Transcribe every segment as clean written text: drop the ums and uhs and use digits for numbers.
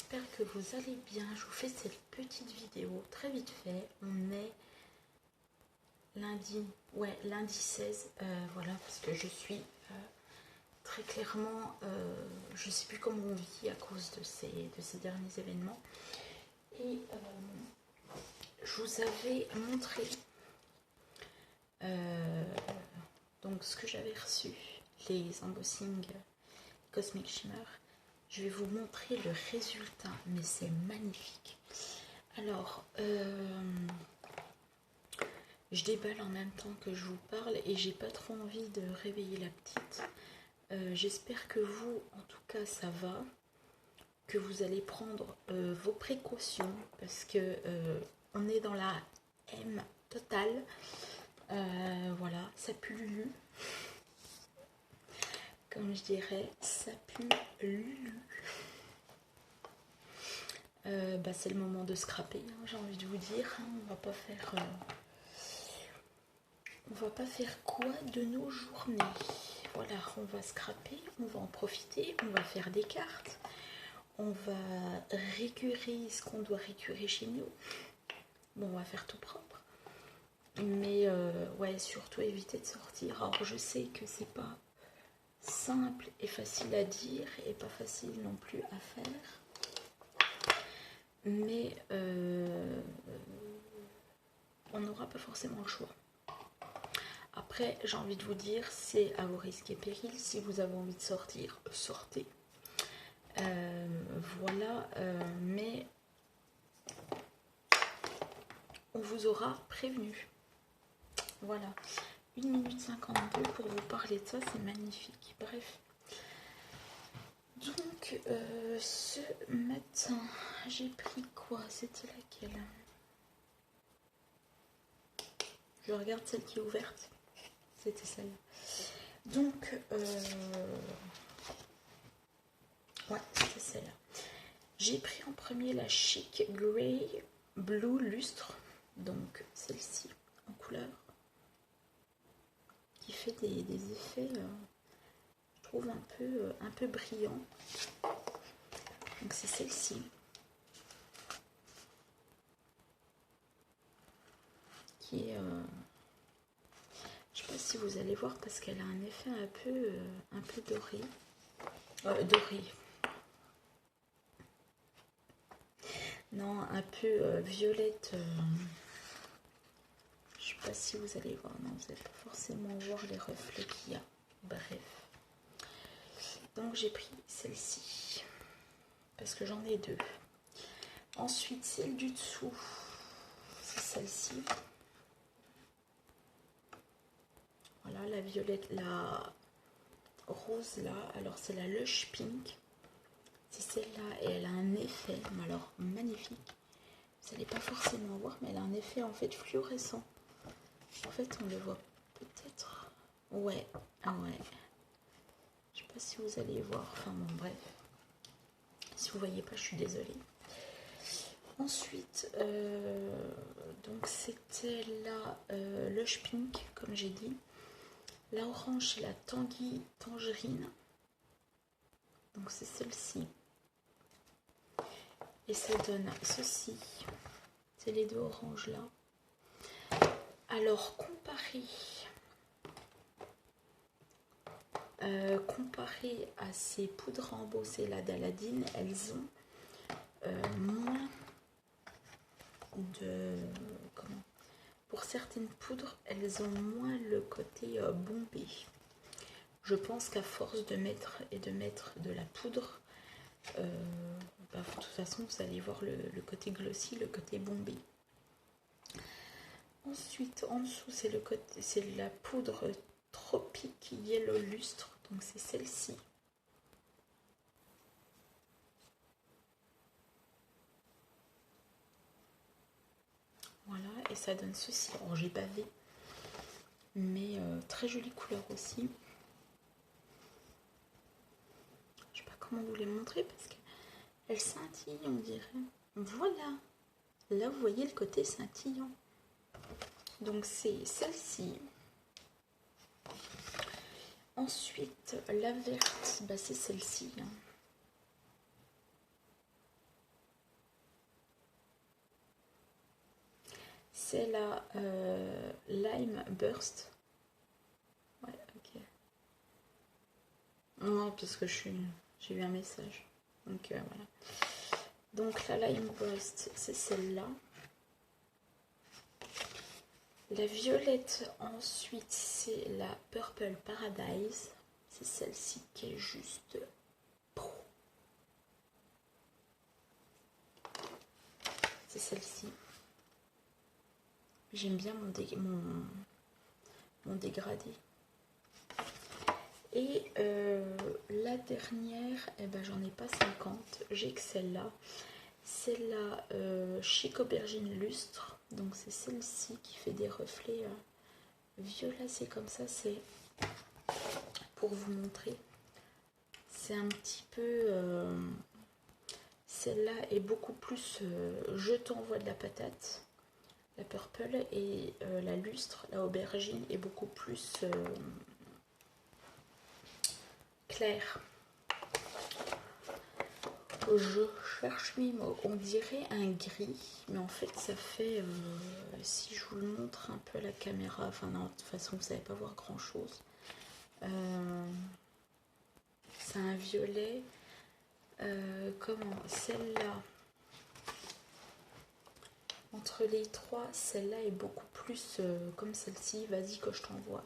j'espère que vous allez bien. Je vous fais cette petite vidéo très vite fait. On est lundi 16, voilà, parce que je suis très clairement, je sais plus comment on vit à cause de ces derniers événements. Et je vous avais montré donc ce que j'avais reçu, les embossings Cosmic Shimmer. Je vais vous montrer le résultat, mais c'est magnifique. Alors, je déballe en même temps que je vous parle et j'ai pas trop envie de réveiller la petite. J'espère que vous, en tout cas, ça va, que vous allez prendre vos précautions parce que on est dans la M totale. Voilà, ça pue Lulu. Comme je dirais, ça pue Lulu. C'est le moment de scraper, hein, j'ai envie de vous dire. Hein, on va pas faire quoi de nos journées. Voilà, on va scraper, on va en profiter, on va faire des cartes, on va récurer ce qu'on doit récurer chez nous. Bon, on va faire tout propre. Mais ouais, surtout éviter de sortir. Alors je sais que c'est pas simple et facile à dire et pas facile non plus à faire. Mais on n'aura pas forcément le choix. Après, j'ai envie de vous dire, c'est à vos risques et périls. Si vous avez envie de sortir, sortez. Voilà, mais on vous aura prévenu. Voilà, 1 minute 52 pour vous parler de ça, c'est magnifique. Bref. Donc, ce matin, j'ai pris quoi? C'était laquelle? Je regarde celle qui est ouverte. C'était celle-là. Donc, ouais, c'était celle-là. J'ai pris en premier la Chic Grey Blue Lustre. Donc, celle-ci, en couleur. Qui fait des effets, je trouve, un peu brillants. Donc, c'est celle-ci. Qui est... je ne sais pas si vous allez voir parce qu'elle a un effet un peu doré. Doré. Non, un peu violette. Je ne sais pas si vous allez voir. Non, vous n'allez pas forcément voir les reflets qu'il y a. Bref. Donc j'ai pris celle-ci. Parce que j'en ai deux. Ensuite, celle du dessous. C'est celle-ci. Voilà, la violette, la rose là. Alors c'est la Lush Pink. C'est celle-là et elle a un effet, mais alors magnifique. Vous n'allez pas forcément voir, mais elle a un effet en fait fluorescent. En fait, on le voit peut-être. Ouais, ah ouais. Je sais pas si vous allez voir. Enfin bon, bref. Si vous voyez pas, je suis désolée. Ensuite, donc c'était la Lush Pink, comme j'ai dit. La orange, c'est la Tanguy Tangerine. Donc c'est celle-ci. Et ça donne ceci. C'est les deux oranges là. Alors comparé à ces poudres embossées là d'Aladine, elles ont moins de... Comment? Pour certaines poudres, elles ont moins le côté bombé. Je pense qu'à force de mettre de la poudre, de toute façon, vous allez voir le côté glossy, le côté bombé. Ensuite, en dessous, c'est la poudre Tropic Yellow Lustre. Donc, c'est celle-ci. Voilà, et ça donne ceci. Alors, j'ai bavé, mais très jolie couleur aussi. Je sais pas comment vous les montrer parce qu'elle scintille, on dirait. Voilà. Là, vous voyez le côté scintillant. Donc, c'est celle-ci. Ensuite, la verte, c'est celle-ci. Hein. c'est la Lime Burst. Ouais, ok. Non, parce que j'ai eu un message. Donc voilà. Donc la Lime Burst, c'est celle-là. La violette, ensuite, c'est la Purple Paradise. C'est celle-ci qui est juste... C'est celle-ci. J'aime bien mon dégradé. Et la dernière, eh ben, j'en ai pas 50. J'ai que celle-là. C'est la Chic Aubergine Lustre. Donc c'est celle-ci qui fait des reflets violacés comme ça. C'est pour vous montrer. C'est un petit peu... celle-là est beaucoup plus je t'envoie de la patate. La purple et la lustre, la aubergine est beaucoup plus claire. Je cherche mes mots. On dirait un gris, mais en fait ça fait, si je vous le montre un peu à la caméra, enfin non, de toute façon vous savez pas voir grand chose. C'est un violet. Comment celle-là, entre les trois, celle-là est beaucoup plus comme celle-ci. Vas-y que je t'envoie.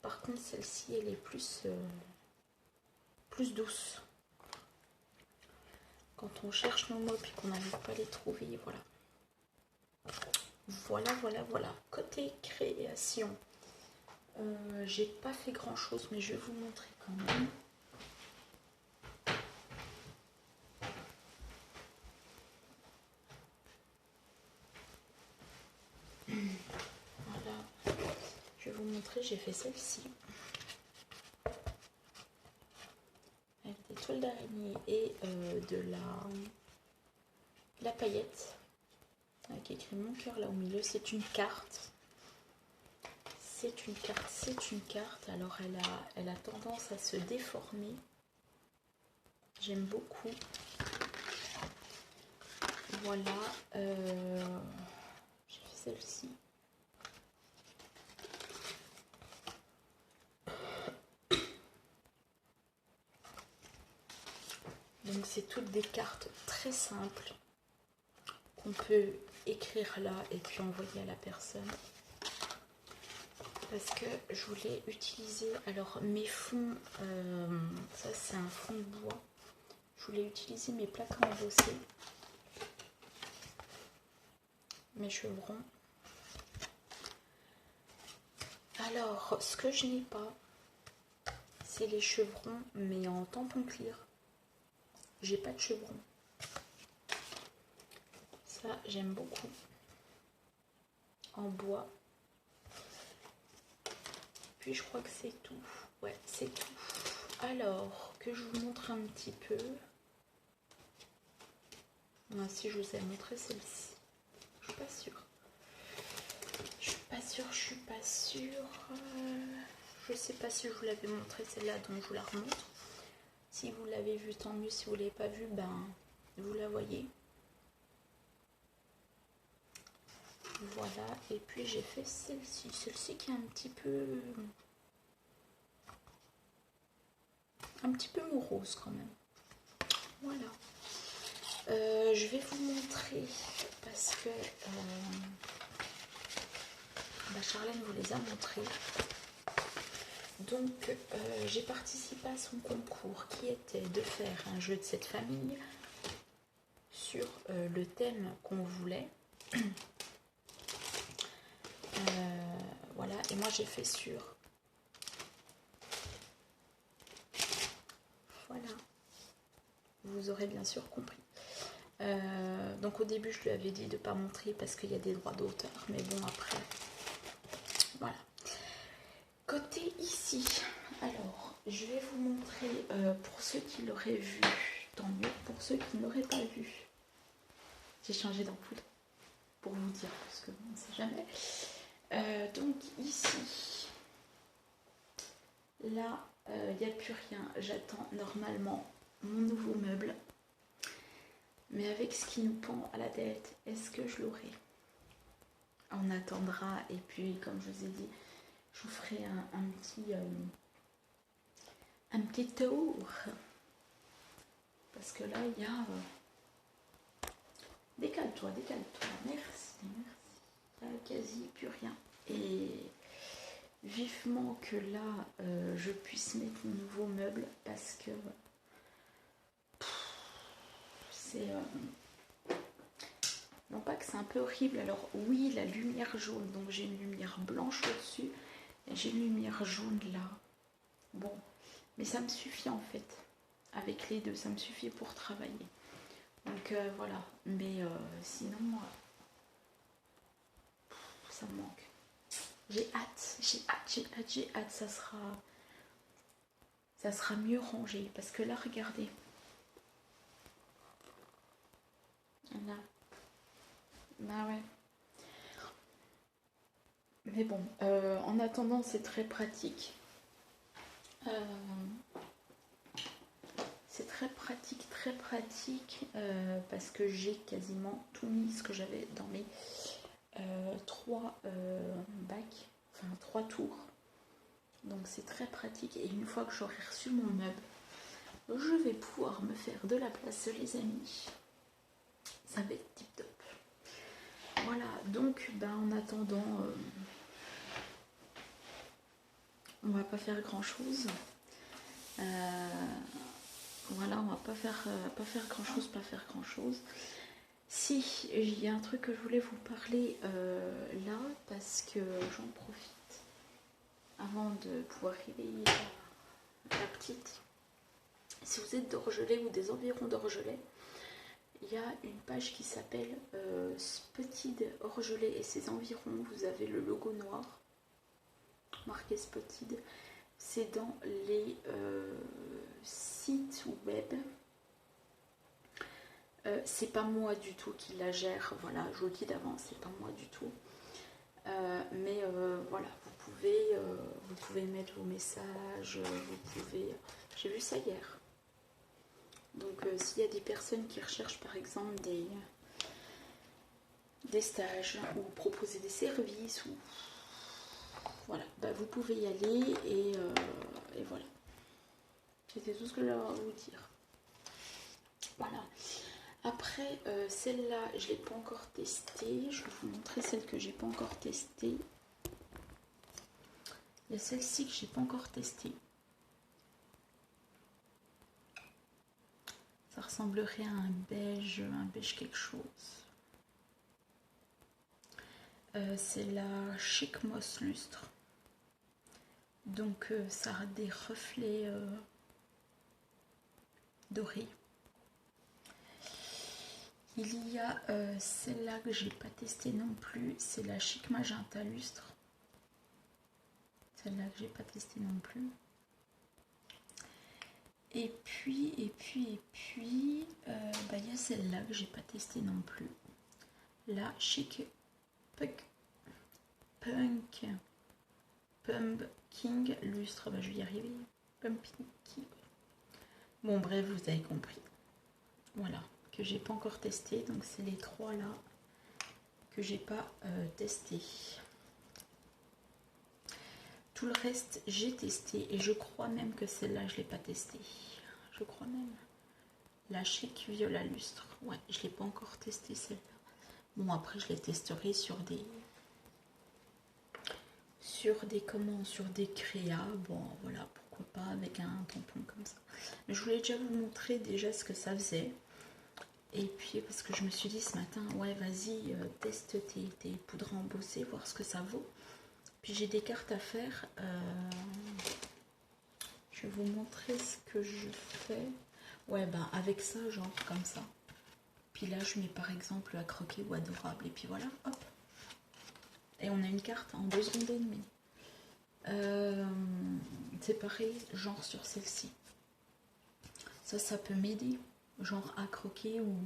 Par contre, celle-ci, elle est plus douce. Quand on cherche nos mots et qu'on n'arrive pas à les trouver, voilà. Voilà. Côté création, j'ai pas fait grand chose, mais je vais vous montrer quand même. Voilà, je vais vous montrer, j'ai fait celle-ci. Avec des toiles d'araignée et de la paillette. Avec écrit mon cœur là au milieu, c'est une carte. C'est une carte. Alors elle a tendance à se déformer. J'aime beaucoup. Voilà. J'ai fait celle-ci. Donc c'est toutes des cartes très simples qu'on peut écrire là et puis envoyer à la personne. Parce que je voulais utiliser, alors mes fonds, ça c'est un fond de bois. Je voulais utiliser mes plaques embossées, mes chevrons. Alors ce que je n'ai pas, c'est les chevrons mais en tampon clear. J'ai pas de chevrons. Ça j'aime beaucoup. En bois. Puis je crois que c'est tout. Ouais, c'est tout. Alors, que je vous montre un petit peu. Ah, si je vous ai montré celle-ci. Je suis pas sûre. Je suis pas sûre. Je sais pas si je vous l'avais montré celle-là, donc je vous la remontre. Si vous l'avez vue, tant mieux. Si vous l'avez pas vue, ben vous la voyez. Voilà. Et puis j'ai fait celle-ci. Celle-ci qui est un petit peu morose quand même. Voilà. Je vais vous montrer parce que Charlène vous les a montrés. Donc j'ai participé à son concours qui était de faire un jeu de cette famille sur le thème qu'on voulait. Voilà, et moi j'ai fait sur... Voilà. Vous aurez bien sûr compris. Donc au début je lui avais dit de ne pas montrer parce qu'il y a des droits d'auteur, mais bon après, voilà. Côté ici, alors je vais vous montrer pour ceux qui l'auraient vu, tant mieux, pour ceux qui ne l'auraient pas vu. J'ai changé d'ampoule pour vous dire, parce que on ne sait jamais. Donc ici, là, il n'y a plus rien, j'attends normalement mon nouveau meuble. Mais avec ce qui nous pend à la tête, est-ce que je l'aurai? on attendra. Et puis, comme je vous ai dit, je vous ferai un petit tour. Parce que là, il y a... décale-toi, décale-toi. Merci, merci. Il n'y a quasi plus rien. Et vivement que là, je puisse mettre mon nouveau meuble parce que c'est... non pas que c'est un peu horrible. Alors oui, la lumière jaune, donc j'ai une lumière blanche au-dessus et j'ai une lumière jaune là. Bon, mais ça me suffit en fait. Avec les deux, ça me suffit pour travailler. Donc voilà, mais sinon, ça me manque. J'ai hâte, j'ai hâte, j'ai hâte, j'ai hâte. Ça sera mieux rangé. Parce que là, regardez. Là. Bah ouais. Mais bon, en attendant, c'est très pratique. C'est très pratique, parce que j'ai quasiment tout mis ce que j'avais dans mes 3 bacs, enfin 3 tours. Donc c'est très pratique. Et une fois que j'aurai reçu mon meuble, je vais pouvoir me faire de la place, les amis. Ça va être tip top. Voilà, donc en attendant, on va pas faire grand chose. Voilà, on va pas faire grand chose. Si, il y a un truc que je voulais vous parler là, parce que j'en profite avant de pouvoir réveiller la petite. Si vous êtes d'Orgelais ou des environs d'Orgelais, il y a une page qui s'appelle Spotted Orgelais et ses environs. Vous avez le logo noir marqué Spotted. C'est dans les sites web. C'est pas moi du tout qui la gère, voilà, je vous le dis d'avance, c'est pas moi du tout. Mais voilà, vous pouvez mettre vos messages, vous pouvez... J'ai vu ça hier. Donc s'il y a des personnes qui recherchent par exemple des stages ou proposer des services, ou voilà, vous pouvez y aller et voilà. C'était tout ce que j'avais à vous dire. Voilà. Après, celle-là, je ne l'ai pas encore testée. Je vais vous montrer celle que j'ai pas encore testée. Il y a celle-ci que j'ai pas encore testée. Ça ressemblerait à un beige quelque chose. C'est la Chic Moss Lustre. Donc ça a des reflets dorés. Il y a celle-là que j'ai pas testée non plus, c'est la Chic Magenta Lustre. Celle-là que j'ai pas testée non plus. Et puis, il y a celle-là que j'ai pas testée non plus. La Chic Pumpkin Lustre, je vais y arriver. Pumpkin. Bon bref, vous avez compris. Voilà, que j'ai pas encore testé. Donc c'est les 3 là que j'ai pas testé. Tout le reste j'ai testé et je crois même que celle-là je l'ai pas testée. Je crois même. La Chic Viola Lustre. Ouais, je l'ai pas encore testé celle-là. Bon après je les testerai sur des créas. Bon voilà, pourquoi pas avec un tampon comme ça. Mais je voulais déjà vous montrer déjà ce que ça faisait. Et puis parce que je me suis dit ce matin, ouais vas-y, teste tes poudres embossées, voir ce que ça vaut. Puis j'ai des cartes à faire. Je vais vous montrer ce que je fais. Ouais, avec ça, genre comme ça. Puis là, je mets par exemple à croquer ou adorable. Et puis voilà, hop. Et on a une carte en 2 secondes et demie. C'est pareil, genre sur celle-ci. Ça peut m'aider. Genre à croquer ou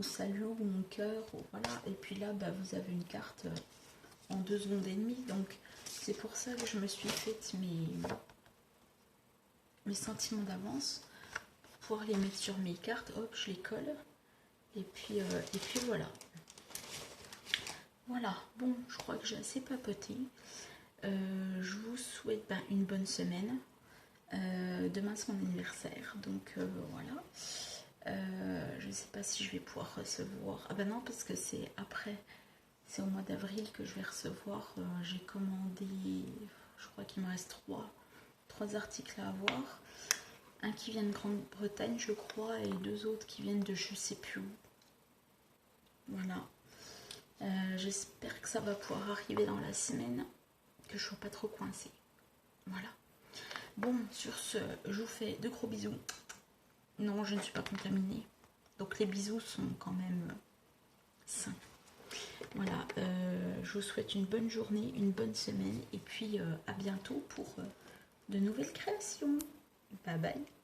salut ou mon cœur. Voilà. Et puis là, vous avez une carte en 2 secondes et demie. Donc, c'est pour ça que je me suis faite mes sentiments d'avance. Pour pouvoir les mettre sur mes cartes. Hop, je les colle. Et puis voilà. Voilà, bon, je crois que j'ai assez papoté. Je vous souhaite une bonne semaine. Demain c'est mon anniversaire, donc voilà. Je ne sais pas si je vais pouvoir recevoir. Ah ben non, parce que c'est après, c'est au mois d'avril que je vais recevoir. J'ai commandé, je crois qu'il me reste trois articles à avoir. Un qui vient de Grande-Bretagne, je crois, et 2 autres qui viennent de je sais plus où. Voilà. J'espère que ça va pouvoir arriver dans la semaine, que je ne sois pas trop coincée. Voilà. Bon, sur ce, je vous fais de gros bisous. Non, je ne suis pas contaminée. Donc les bisous sont quand même sains. Voilà, je vous souhaite une bonne journée, une bonne semaine. Et puis à bientôt pour de nouvelles créations. Bye bye.